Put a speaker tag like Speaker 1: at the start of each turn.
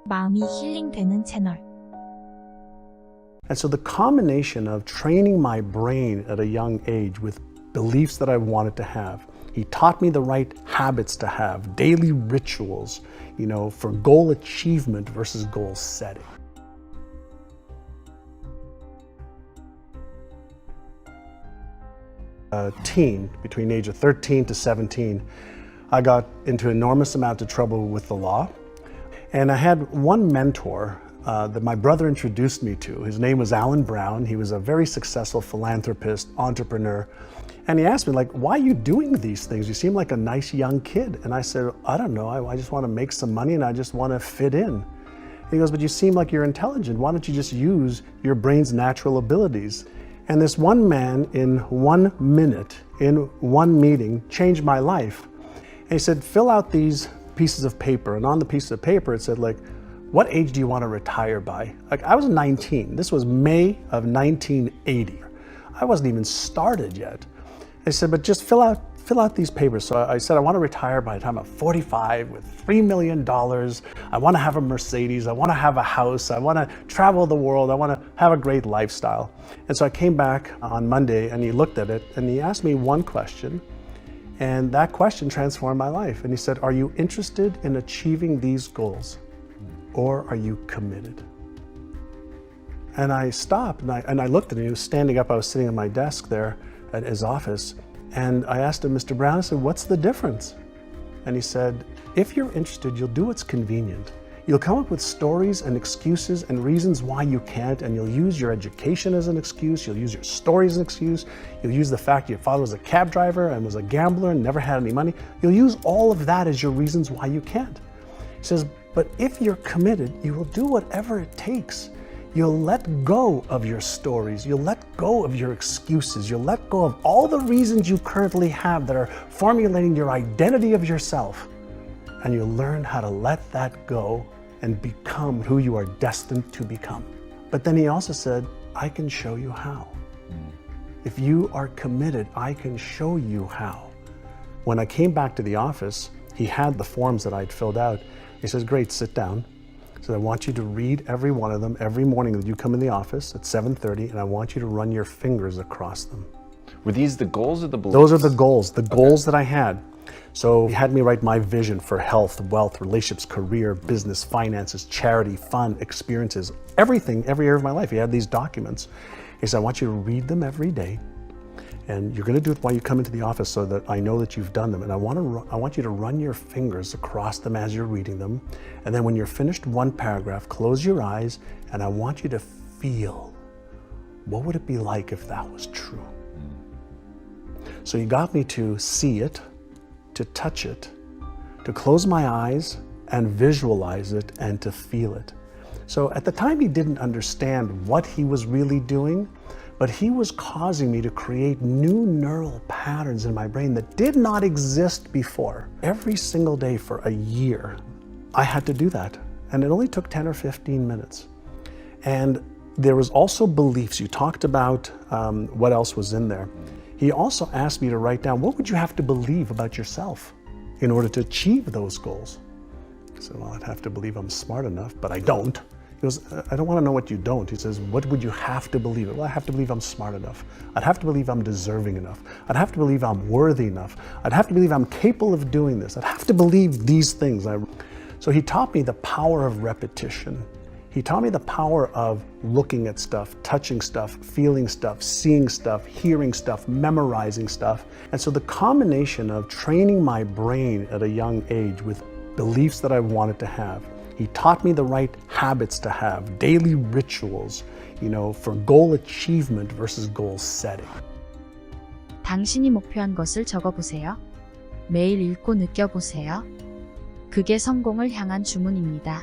Speaker 1: 마음이 힐링되는 채널.
Speaker 2: And so the combination of training my brain at a young age with beliefs that I wanted to have, he taught me the right habits to have, daily rituals, for goal achievement versus goal setting. A teen, between the age of 13 to 17, I got into enormous amount of trouble with the law. And I had one mentor that my brother introduced me to. His name was Alan Brown. He was a very successful philanthropist, entrepreneur. And he asked me, why are you doing these things? You seem like a nice young kid. And I said, I don't know. I just want to make some money and I just want to fit in. And he goes, but you seem like you're intelligent. Why don't you just use your brain's natural abilities? And this one man in 1 minute, in one meeting, changed my life. And he said, fill out these pieces of paper. And on the piece of paper, it said, what age do you want to retire by? I was 19. This was May of 1980. I wasn't even started yet. I said, but just fill out these papers. So I said, I want to retire by the time I'm 45 with $3 million. I want to have a Mercedes. I want to have a house. I want to travel the world. I want to have a great lifestyle. And so I came back on Monday and he looked at it and he asked me one question. And that question transformed my life. And he said, are you interested in achieving these goals? Or are you committed? And I stopped and I looked at him. He was standing up. I was sitting at my desk there at his office. And I asked him, Mr. Brown, I said, what's the difference? And he said, if you're interested, you'll do what's convenient. You'll come up with stories and excuses and reasons why you can't, and you'll use your education as an excuse. You'll use your stories as an excuse. You'll use the fact your father was a cab driver and was a gambler and never had any money. You'll use all of that as your reasons why you can't. He says, but if you're committed, you will do whatever it takes. You'll let go of your stories. You'll let go of your excuses. You'll let go of all the reasons you currently have that are formulating your identity of yourself. And you'll learn how to let that go and become who you are destined to become. But then he also said, I can show you how. If you are committed, I can show you how. When I came back to the office, he had the forms that I'd filled out. He says, great, sit down. So I want you to read every one of them every morning that you come in the office at 7:30, and I want you to run your fingers across them.
Speaker 3: Were these the goals or the beliefs?
Speaker 2: Those are the goals that I had. So he had me write my vision for health, wealth, relationships, career, business, finances, charity, fun, experiences, everything, every area of my life. He had these documents. He said, I want you to read them every day. And you're going to do it while you come into the office so that I know that you've done them. And I want you to run your fingers across them as you're reading them. And then when you're finished one paragraph, close your eyes, and I want you to feel, what would it be like if that was true? So he got me to see it, to touch it, to close my eyes and visualize it and to feel it. So at the time he didn't understand what he was really doing, but he was causing me to create new neural patterns in my brain that did not exist before. Every single day for a year, I had to do that. And it only took 10 or 15 minutes. And there was also beliefs. You talked about what else was in there. He also asked me to write down, what would you have to believe about yourself in order to achieve those goals? I said, well, I'd have to believe I'm smart enough, but I don't. He goes, I don't want to know what you don't. He says, what would you have to believe? Well, I have to believe I'm smart enough. I'd have to believe I'm deserving enough. I'd have to believe I'm worthy enough. I'd have to believe I'm capable of doing this. I'd have to believe these things. So he taught me the power of repetition. He taught me the power of looking at stuff, touching stuff, feeling stuff, seeing stuff, hearing stuff, memorizing stuff. And so the combination of training my brain at a young age with beliefs that I wanted to have, he taught me the right habits to have, daily rituals, for goal achievement versus goal setting.
Speaker 1: 당신이 목표한 것을 적어보세요. 매일 읽고 느껴보세요. 그게 성공을 향한 주문입니다.